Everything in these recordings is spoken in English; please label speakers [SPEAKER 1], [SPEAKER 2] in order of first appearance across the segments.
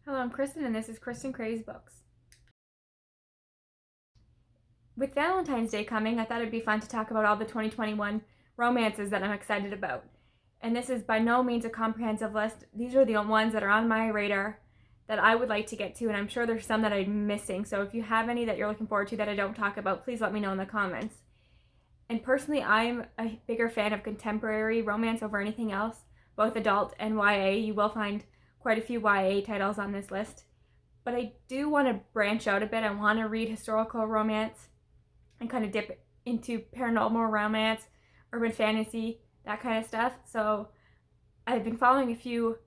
[SPEAKER 1] Hello, I'm Kristen, and this is Kristen Craves Books. With Valentine's Day coming, I thought it'd be fun to talk about all the 2021 romances that I'm excited about. And this is by no means a comprehensive list. These are the ones that are on my radar that I would like to get to, and I'm sure there's some that I'm missing. So if you have any that you're looking forward to that I don't talk about, please let me know in the comments. And personally, I'm a bigger fan of contemporary romance over anything else, both adult and YA. You will find quite a few YA titles on this list. But I do want to branch out a bit. I want to read historical romance and kind of dip into paranormal romance, urban fantasy, that kind of stuff. So I've been following a few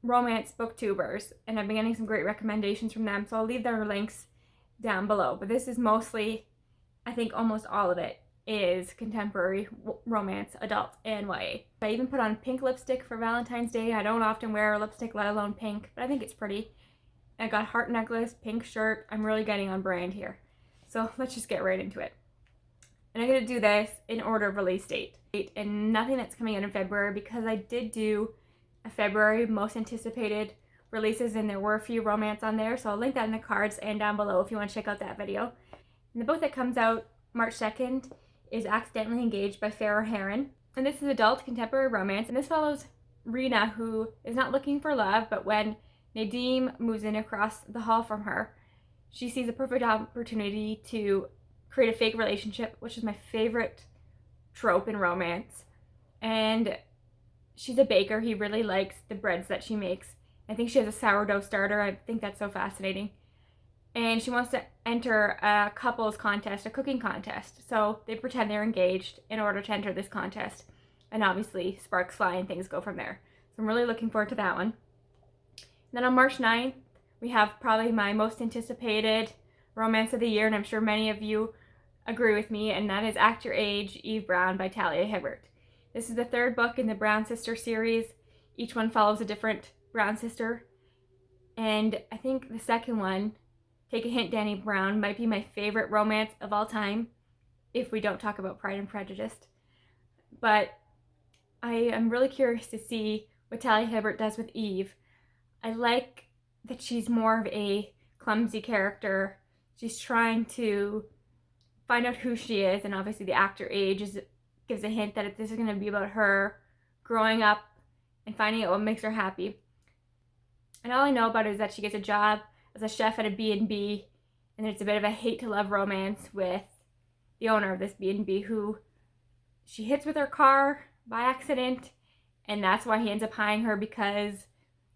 [SPEAKER 1] romance booktubers, and I've been getting some great recommendations from them. So I'll leave their links down below. But this is mostly, I think almost all of it is contemporary romance, adult, and YA. I even put on pink lipstick for Valentine's Day. I don't often wear lipstick, let alone pink, but I think it's pretty. I got heart necklace, pink shirt. I'm really getting on brand here. So let's just get right into it. And I'm going to do this in order of release date and nothing that's coming out in February, because I did do a February most anticipated releases and there were a few romance on there. So I'll link that in the cards and down below if you want to check out that video. And the book that comes out March 2nd is Accidentally Engaged by Farrah Heron. And this is adult contemporary romance. And this follows Rena, who is not looking for love, but when Nadim moves in across the hall from her, she sees a perfect opportunity to create a fake relationship, which is my favorite trope in romance. And she's a baker. He really likes the breads that she makes. I think she has a sourdough starter. I think that's so fascinating. And she wants to enter a couples contest, a cooking contest. So they pretend they're engaged in order to enter this contest. And obviously sparks fly and things go from there. So I'm really looking forward to that one. Then on March 9th, we have probably my most anticipated romance of the year, and I'm sure many of you agree with me, and that is Act Your Age, Eve Brown by Talia Hibbert. This is the third book in the Brown Sister series. Each one follows a different Brown sister. And I think the second one, Take a Hint, Danny Brown, might be my favorite romance of all time, if we don't talk about Pride and Prejudice. But I am really curious to see what Talia Hibbert does with Eve. I like that she's more of a clumsy character. She's trying to find out who she is, and obviously the Act Your Age gives a hint that this is going to be about her growing up and finding out what makes her happy. And all I know about it is that she gets a job as a chef at a B&B, and there's a bit of a hate-to-love romance with the owner of this B&B, who she hits with her car by accident, and that's why he ends up hiring her, because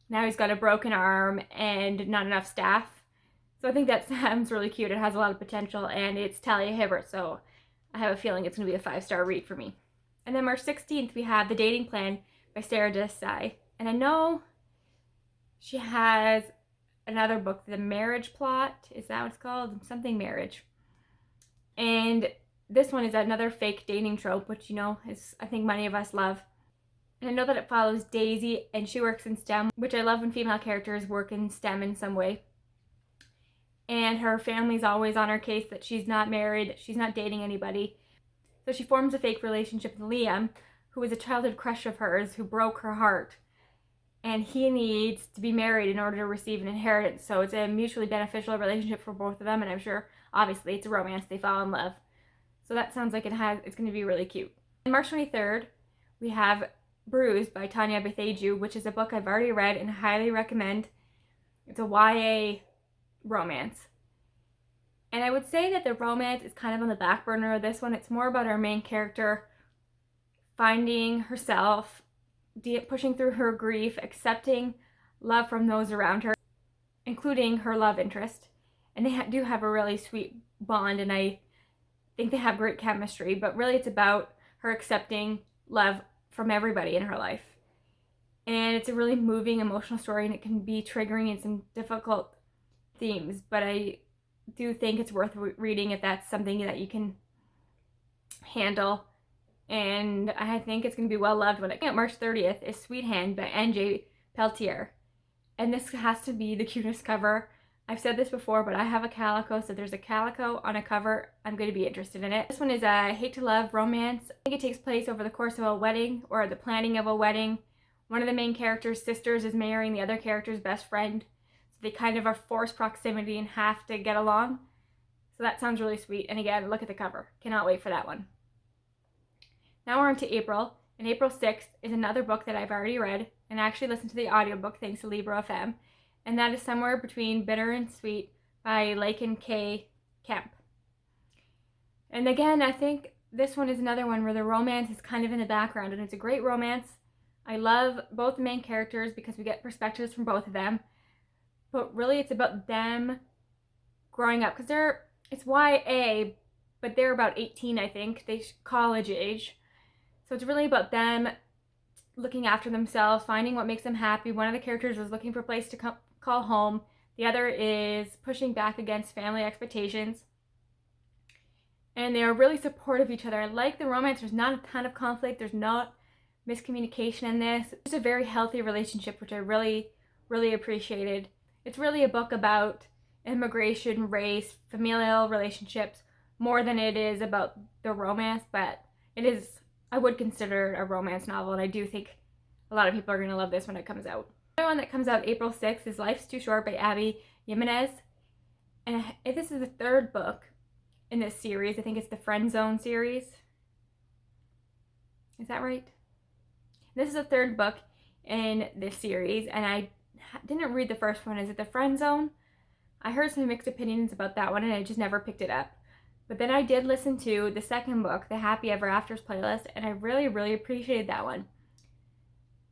[SPEAKER 1] now he's got a broken arm and not enough staff. So I think that sounds really cute. It has a lot of potential, and it's Talia Hibbert, so I have a feeling it's going to be a 5-star read for me. And then March 16th, we have The Dating Plan by Sarah Desai. And I know she has another book, The Marriage Plot. Is that what it's called? Something Marriage. And this one is another fake dating trope, which, you know, is, I think many of us love. And I know that it follows Daisy, and she works in STEM, which I love when female characters work in STEM in some way. And her family's always on her case that she's not married, that she's not dating anybody. So she forms a fake relationship with Liam, who is a childhood crush of hers, who broke her heart. And he needs to be married in order to receive an inheritance. So it's a mutually beneficial relationship for both of them, and I'm sure, obviously, it's a romance. They fall in love. So that sounds like it's going to be really cute. On March 23rd, we have Bruised by Tanya Bethaju, which is a book I've already read and highly recommend. It's a YA romance. And I would say that the romance is kind of on the back burner of this one. It's more about our main character finding herself, pushing through her grief, accepting love from those around her, including her love interest. And they do have a really sweet bond, and I think they have great chemistry, but really it's about her accepting love from everybody in her life. And it's a really moving, emotional story, and it can be triggering in some difficult themes, but I do think it's worth reading if that's something that you can handle. And I think it's going to be well loved. When it comes March 30th is Sweet Hand by N.J. Peltier. And this has to be the cutest cover. I've said this before, but I have a calico, so if there's a calico on a cover, I'm going to be interested in it. This one is a hate-to-love romance. I think it takes place over the course of a wedding, or the planning of a wedding. One of the main character's sisters is marrying the other character's best friend, So they kind of are forced proximity and have to get along. So that sounds really sweet. And again, look at the cover. Cannot wait for that one. Now we're on to April. And April 6th is another book that I've already read. And I actually listened to the audiobook thanks to Libro FM. And that is Somewhere Between Bitter and Sweet by Laken K. Kemp. And again, I think this one is another one where the romance is kind of in the background. And it's a great romance. I love both the main characters because we get perspectives from both of them. But really it's about them growing up. Because it's YA, but they're about 18, I think. They're college age. So it's really about them looking after themselves, finding what makes them happy. One of the characters is looking for a place to call home. The other is pushing back against family expectations. And they are really supportive of each other. I like the romance. There's not a ton of conflict. There's not miscommunication in this. It's a very healthy relationship, which I really, really appreciated. It's really a book about immigration, race, familial relationships, more than it is about the romance, but it is, I would consider it a romance novel, and I do think a lot of people are going to love this when it comes out. The other one that comes out April 6th is Life's Too Short by Abby Jimenez, and this is the third book in this series. I think it's the Friend Zone series. Is that right? This is the third book in this series, and I didn't read the first one. Is it the Friend Zone? I heard some mixed opinions about that one, and I just never picked it up. But then I did listen to the second book, the Happy Ever Afters playlist, and I really, really appreciated that one.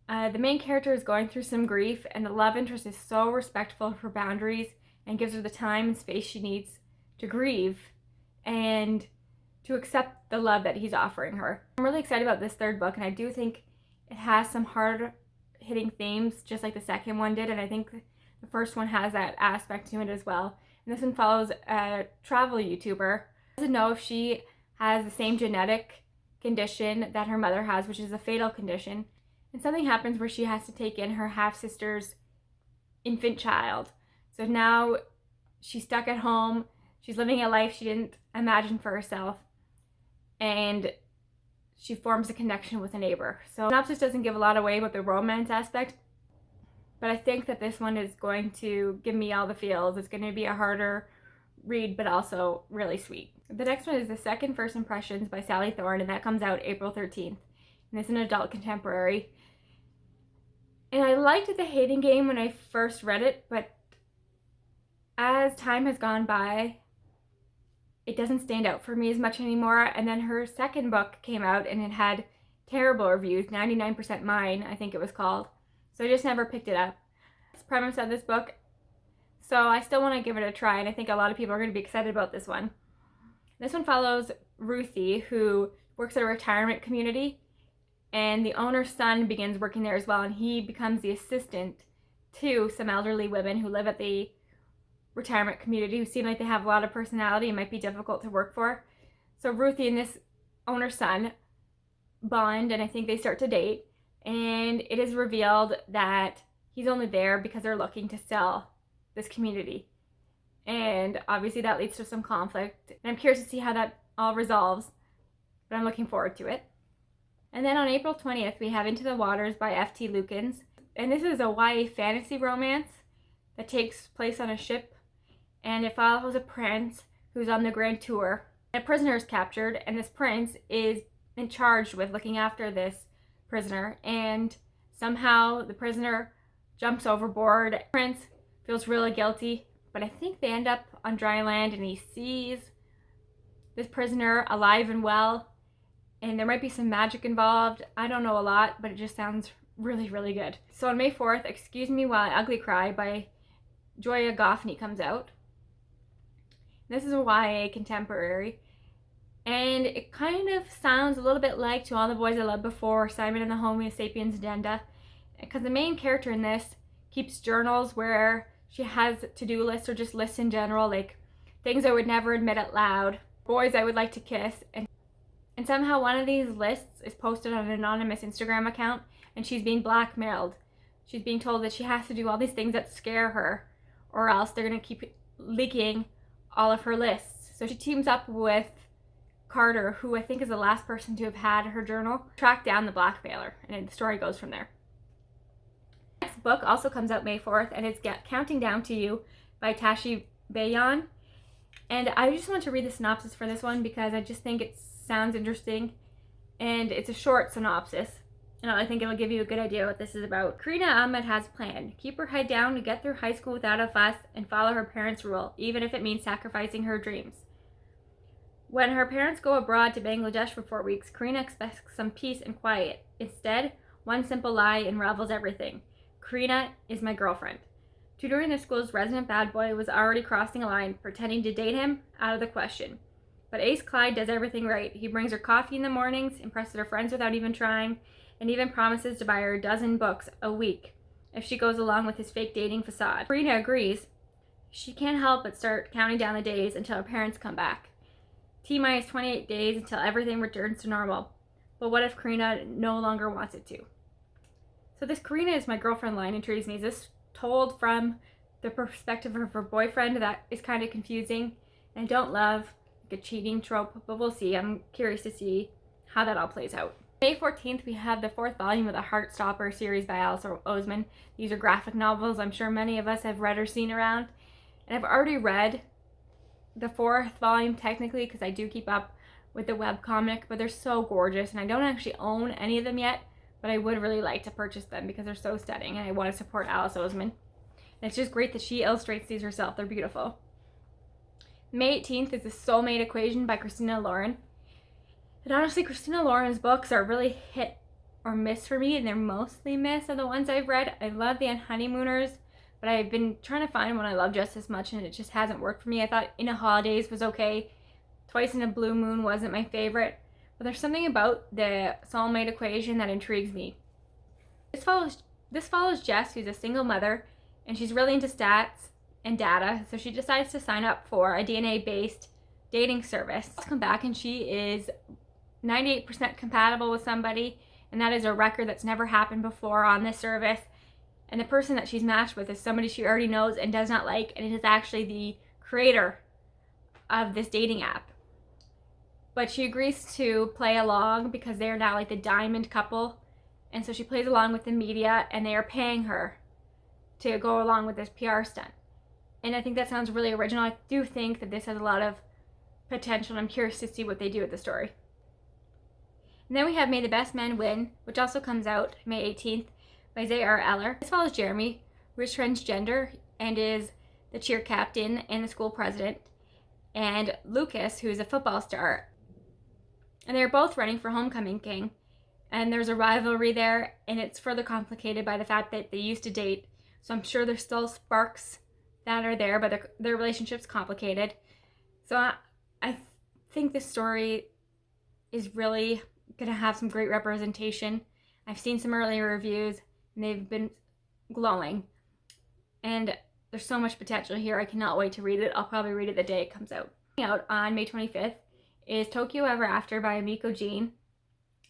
[SPEAKER 1] The main character is going through some grief, and the love interest is so respectful of her boundaries and gives her the time and space she needs to grieve and to accept the love that he's offering her. I'm really excited about this third book, and I do think it has some hard-hitting themes, just like the second one did, and I think the first one has that aspect to it as well. And this one follows a travel YouTuber. Doesn't know if she has the same genetic condition that her mother has, which is a fatal condition. And something happens where she has to take in her half-sister's infant child. So now she's stuck at home. She's living a life she didn't imagine for herself. And she forms a connection with a neighbor. So the synopsis doesn't give a lot away about the romance aspect, but I think that this one is going to give me all the feels. It's going to be a harder read, but also really sweet. The next one is The Second First Impressions by Sally Thorne, and that comes out April 13th. And it's an adult contemporary. And I liked The Hating Game when I first read it, but as time has gone by, it doesn't stand out for me as much anymore. And then her second book came out, and it had terrible reviews, 99% Mine, I think it was called. So I just never picked it up. That's the premise of this book. So I still want to give it a try, and I think a lot of people are going to be excited about this one. This one follows Ruthie, who works at a retirement community, and the owner's son begins working there as well, and he becomes the assistant to some elderly women who live at the retirement community who seem like they have a lot of personality and might be difficult to work for. So Ruthie and this owner's son bond, and I think they start to date, and it is revealed that he's only there because they're looking to sell this community. And obviously that leads to some conflict, and I'm curious to see how that all resolves, but I'm looking forward to it. And then on April 20th, we have Into the Waters by F.T. Lukens, and this is a YA fantasy romance that takes place on a ship, and it follows a prince who's on the grand tour. A prisoner is captured, and this prince is in charge with looking after this prisoner, and somehow the prisoner jumps overboard. The prince feels really guilty, but I think they end up on dry land, and he sees this prisoner alive and well, and there might be some magic involved. I don't know a lot, but it just sounds really, really good. So on May 4th, Excuse Me While I Ugly Cry by Joya Goffney comes out. This is a YA contemporary, and it kind of sounds a little bit like To All the Boys I Loved Before, Simon and the Homo Sapiens Addenda, because the main character in this keeps journals where she has to-do lists or just lists in general, like things I would never admit out loud, boys I would like to kiss, and somehow one of these lists is posted on an anonymous Instagram account, and she's being blackmailed. She's being told that she has to do all these things that scare her, or else they're going to keep leaking all of her lists. So she teams up with Carter, who I think is the last person to have had her journal, track down the blackmailer, and the story goes from there. Next book also comes out May 4th, and it's Counting Down to You by Tashi Bayan. And I just want to read the synopsis for this one because I just think it sounds interesting, and it's a short synopsis. And I think it'll give you a good idea what this is about. Karina Ahmed has a plan. Keep her head down to get through high school without a fuss and follow her parents' rule, even if it means sacrificing her dreams. When her parents go abroad to Bangladesh for 4 weeks, Karina expects some peace and quiet. Instead, one simple lie unravels everything. Karina is my girlfriend. Tutoring the school's resident bad boy was already crossing a line. Pretending to date him, out of the question. But Ace Clyde does everything right. He brings her coffee in the mornings, impresses her friends without even trying, and even promises to buy her a dozen books a week if she goes along with his fake dating facade. Karina agrees. She can't help but start counting down the days until her parents come back. T-minus 28 days until everything returns to normal. But what if Karina no longer wants it to? So this Karina is my girlfriend line intrigues me. Is this told from the perspective of her boyfriend? That is kind of confusing. And I don't love like a cheating trope, but we'll see. I'm curious to see how that all plays out. May 14th, we have the 4th volume of the Heartstopper series by Alice Oseman. These are graphic novels I'm sure many of us have read or seen around. And I've already read the 4th volume technically because I do keep up with the webcomic, but they're so gorgeous, and I don't actually own any of them yet, but I would really like to purchase them because they're so stunning, and I want to support Alice Oseman. And it's just great that she illustrates these herself. They're beautiful. May 18th is the Soulmate Equation by Christina Lauren. And honestly, Christina Lauren's books are really hit or miss for me, and they're mostly miss of the ones I've read. I love The Honeymooners, but I've been trying to find one I love just as much, and it just hasn't worked for me. I thought In a Holidays was okay. Twice in a Blue Moon wasn't my favorite, but there's something about the Soulmate Equation that intrigues me. This follows Jess, who's a single mother, and she's really into stats and data, so she decides to sign up for a DNA-based dating service. She'll come back and she is 98% compatible with somebody, and that is a record that's never happened before on this service. And the person that she's matched with is somebody she already knows and does not like, and it is actually the creator of this dating app. But she agrees to play along because they are now like the diamond couple, and so she plays along with the media, and they are paying her to go along with this PR stunt. And I think that sounds really original. I do think that this has a lot of potential, and I'm curious to see what they do with the story. And then we have May the Best Men Win, which also comes out May 18th by J.R. Eller. This follows Jeremy, who is transgender and is the cheer captain and the school president, and Lucas, who is a football star. And they're both running for homecoming king, and there's a rivalry there, and it's further complicated by the fact that they used to date, so I'm sure there's still sparks that are there, but their relationship's complicated. So I think this story is really going to have some great representation. I've seen some earlier reviews, and they've been glowing, and there's so much potential here. I cannot wait to read it. I'll probably read it the day it comes out. Out on May 25th is Tokyo Ever After by Amiko Jean.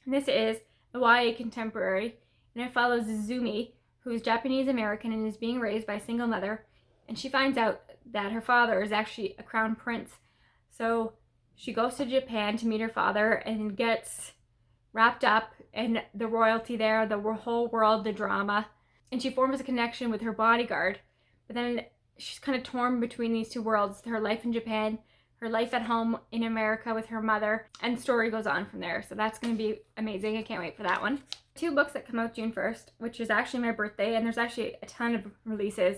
[SPEAKER 1] And this is a YA contemporary, and it follows Zumi, who is Japanese American and is being raised by a single mother, and she finds out that her father is actually a crown prince. So she goes to Japan to meet her father and gets wrapped up in the royalty there, the whole world, the drama, and she forms a connection with her bodyguard. But then she's kind of torn between these two worlds, her life in Japan, her life at home in America with her mother, and the story goes on from there. So that's going to be amazing. I can't wait for that one. 2 books that come out June 1st, which is actually my birthday, and there's actually a ton of releases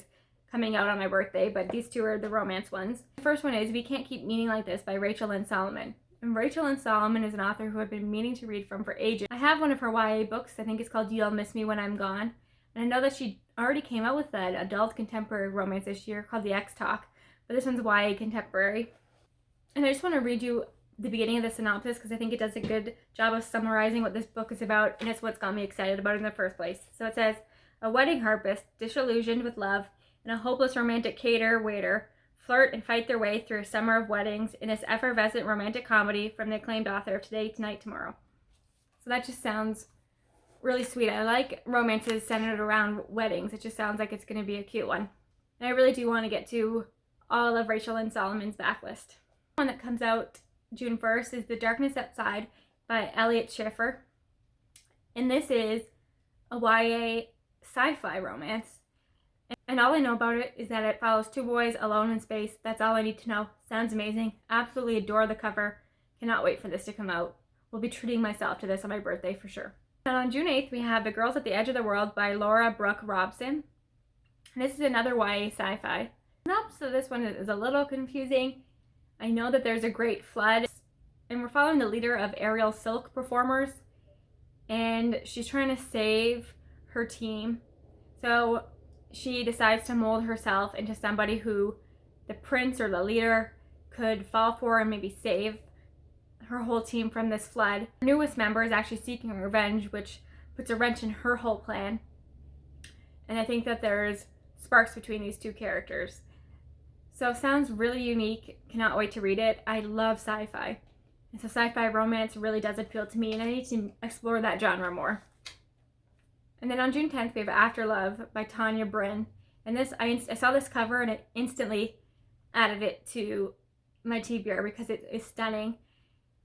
[SPEAKER 1] coming out on my birthday, but these 2 are the romance ones. The first one is We Can't Keep Meeting Like This by Rachel Lynn Solomon. And Rachel Lynn Solomon is an author who I've been meaning to read from for ages. I have one of her YA books. I think it's called You'll Miss Me When I'm Gone. And I know that she already came out with an adult contemporary romance this year called The X Talk, but this one's YA contemporary. And I just want to read you the beginning of the synopsis because I think it does a good job of summarizing what this book is about, and it's what's got me excited about it in the first place. So it says, a wedding harpist, disillusioned with love, and a hopeless romantic waiter flirt and fight their way through a summer of weddings in this effervescent romantic comedy from the acclaimed author of Today, Tonight, Tomorrow. So that just sounds really sweet. I like romances centered around weddings. It just sounds like it's going to be a cute one. And I really do want to get to all of Rachel Lynn Solomon's backlist. One that comes out June 1st is The Darkness Outside by Elliot Schiffer. And this is a YA sci-fi romance. And all I know about it is that it follows two boys alone in space. That's all I need to know. Sounds amazing. Absolutely adore the cover. Cannot wait for this to come out. Will be treating myself to this on my birthday for sure. And on June 8th, we have The Girls at the Edge of the World by Laura Brooke Robson. And this is another YA sci-fi. The synopsis of this one is a little confusing. I know that there's a great flood, and we're following the leader of aerial silk performers, and she's trying to save her team. So she decides to mold herself into somebody who the prince or the leader could fall for and maybe save her whole team from this flood. Her newest member is actually seeking revenge, which puts a wrench in her whole plan. And I think that there's sparks between these two characters. So sounds really unique. Cannot wait to read it. I love sci-fi. And so sci-fi romance really does appeal to me, and I need to explore that genre more. And then on June 10th, we have After Love by Tanya Bryn. And this, I saw this cover and it instantly added it to my TBR because it is stunning.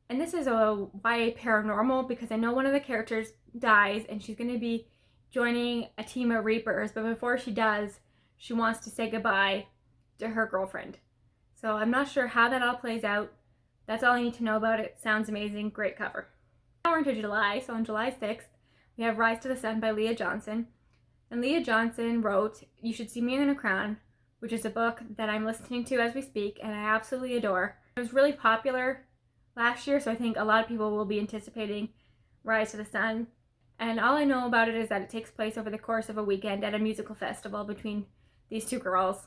[SPEAKER 1] And this is a YA paranormal because I know one of the characters dies and she's going to be joining a team of Reapers. But before she does, she wants to say goodbye to her girlfriend. So I'm not sure how that all plays out. That's all I need to know about it. Sounds amazing. Great cover. Now we're into July. So on July 6th, we have Rise to the Sun by Leah Johnson. And Leah Johnson wrote You Should See Me in a Crown, which is a book that I'm listening to as we speak and I absolutely adore. It was really popular last year, so I think a lot of people will be anticipating Rise to the Sun. And all I know about it is that it takes place over the course of a weekend at a musical festival between these two girls.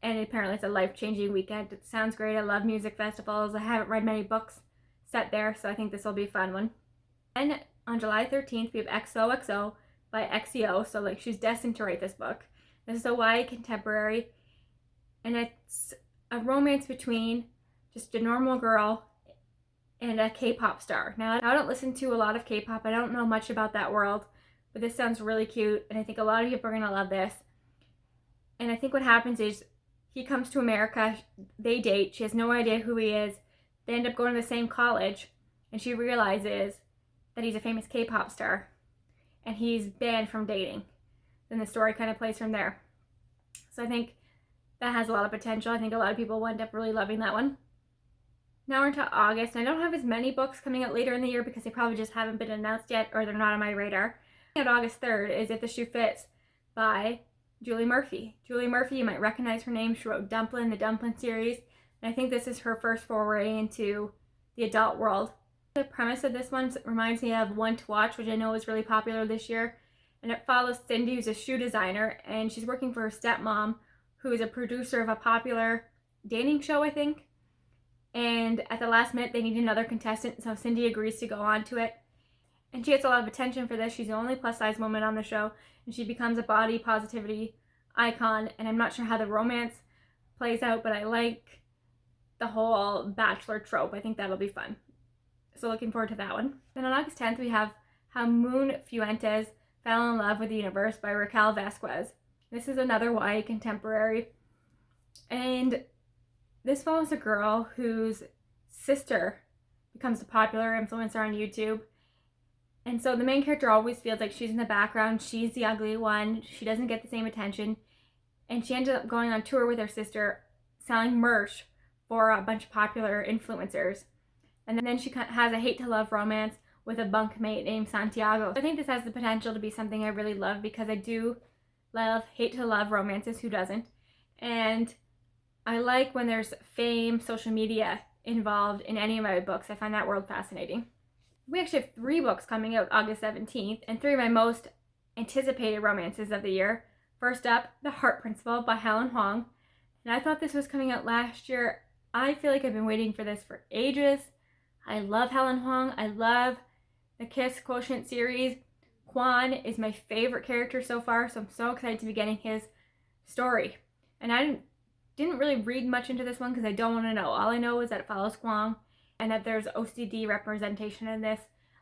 [SPEAKER 1] And apparently it's a life-changing weekend. It sounds great. I love music festivals. I haven't read many books set there, so I think this will be a fun one. And on July 13th, we have Xoxo by Xeo. So like she's destined to write this book. This is a YA contemporary, and it's a romance between just a normal girl and a K-pop star. Now, I don't listen to a lot of K-pop. I don't know much about that world, but this sounds really cute, and I think a lot of people are going to love this. And I think what happens is he comes to America, they date, she has no idea who he is, they end up going to the same college, and she realizes that he's a famous K-pop star, and he's banned from dating. Then the story kind of plays from there. So I think that has a lot of potential. I think a lot of people will end up really loving that one. Now we're into August, and I don't have as many books coming out later in the year because they probably just haven't been announced yet or they're not on my radar. On August 3rd is If the Shoe Fits by Julie Murphy. Julie Murphy, you might recognize her name. She wrote Dumplin', the Dumplin' series, and I think this is her first foray into the adult world. The premise of this one reminds me of One to Watch, which I know is really popular this year, and it follows Cindy, who's a shoe designer, and she's working for her stepmom, who is a producer of a popular dating show, I think. And at the last minute, they need another contestant, so Cindy agrees to go on to it. And she gets a lot of attention for this. She's the only plus-size woman on the show, and she becomes a body positivity icon. And I'm not sure how the romance plays out, but I like the whole bachelor trope. I think that'll be fun. So looking forward to that one. Then on August 10th, we have How Moon Fuentes Fell in Love with the Universe by Raquel Vasquez. This is another YA contemporary. And this follows a girl whose sister becomes a popular influencer on YouTube. And so the main character always feels like she's in the background. She's the ugly one. She doesn't get the same attention. And she ended up going on tour with her sister, selling merch for a bunch of popular influencers. And then she has a hate-to-love romance with a bunkmate named Santiago. I think this has the potential to be something I really love because I do love hate-to-love romances. Who doesn't? And I like when there's fame, social media involved in any of my books. I find that world fascinating. We actually have 3 books coming out August 17th, and 3 of my most anticipated romances of the year. First up, The Heart Principle by Helen Huang. And I thought this was coming out last year. I feel like I've been waiting for this for ages. I love Helen Huang. I love the Kiss Quotient series. Quan is my favorite character so far, so I'm so excited to be getting his story. And I didn't really read much into this one because I don't want to know. All I know is that it follows Kwang and that there's OCD representation in this,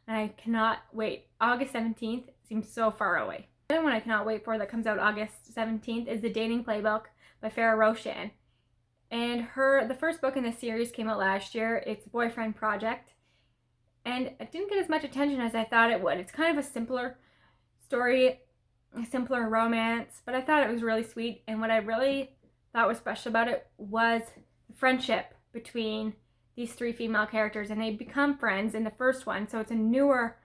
[SPEAKER 1] and I cannot wait. August 17th seems so far away. The other one I cannot wait for that comes out August 17th is The Dating Playbook by Farah Roshan. And the first book in this series came out last year. It's Boyfriend Project, and it didn't get as much attention as I thought it would. It's kind of a simpler story a simpler romance, but I thought it was really sweet. And what I really thought was special about it was the friendship between these three female characters, and they become friends in the first one, so it's a newer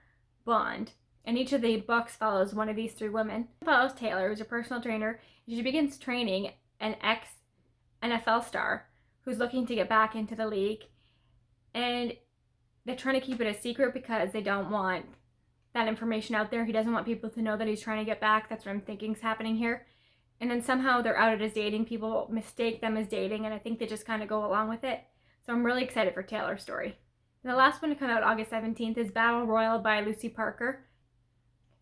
[SPEAKER 1] bond. And each of the books follows one of these three women. It follows Taylor, who's a personal trainer, and she begins training an ex-NFL star who's looking to get back into the league. And they're trying to keep it a secret because they don't want that information out there. He doesn't want people to know that he's trying to get back. That's what I'm thinking is happening here. And then somehow they're outed as dating. People mistake them as dating, and I think they just kind of go along with it. So I'm really excited for Taylor's story. And the last one to come out August 17th is Battle Royale by Lucy Parker.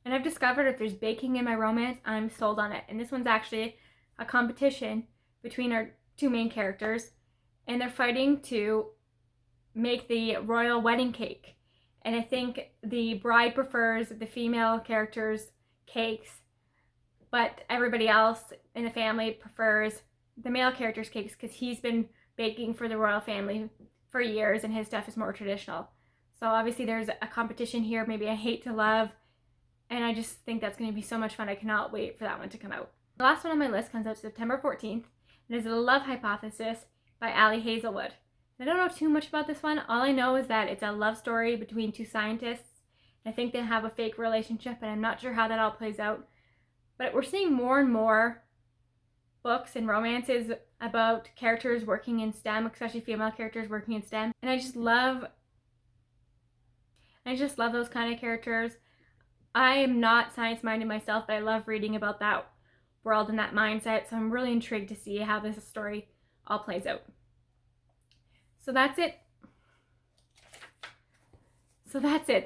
[SPEAKER 1] And I've discovered if there's baking in my romance, I'm sold on it. And this one's actually a competition between our two main characters, and they're fighting to make the royal wedding cake. And I think the bride prefers the female character's cakes, but everybody else in the family prefers the male character's cakes because he's been baking for the royal family for years and his stuff is more traditional. So obviously there's a competition here, maybe a hate to love, and I just think that's going to be so much fun. I cannot wait for that one to come out. The last one on my list comes out September 14th, and is The Love Hypothesis by Ali Hazelwood. I don't know too much about this one. All I know is that it's a love story between two scientists. I think they have a fake relationship, and I'm not sure how that all plays out. But we're seeing more and more books and romances about characters working in STEM, especially female characters working in STEM. And I just love those kind of characters. I am not science-minded myself, but I love reading about that world and that mindset. So I'm really intrigued to see how this story all plays out. So that's it.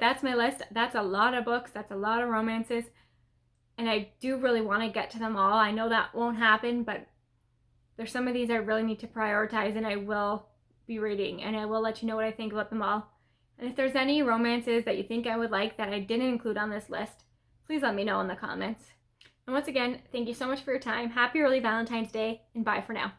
[SPEAKER 1] That's my list. That's a lot of books. That's a lot of romances. And I do really want to get to them all. I know that won't happen, but there's some of these I really need to prioritize, and I will be reading, and I will let you know what I think about them all. And if there's any romances that you think I would like that I didn't include on this list, please let me know in the comments. And once again, thank you so much for your time. Happy early Valentine's Day, and bye for now.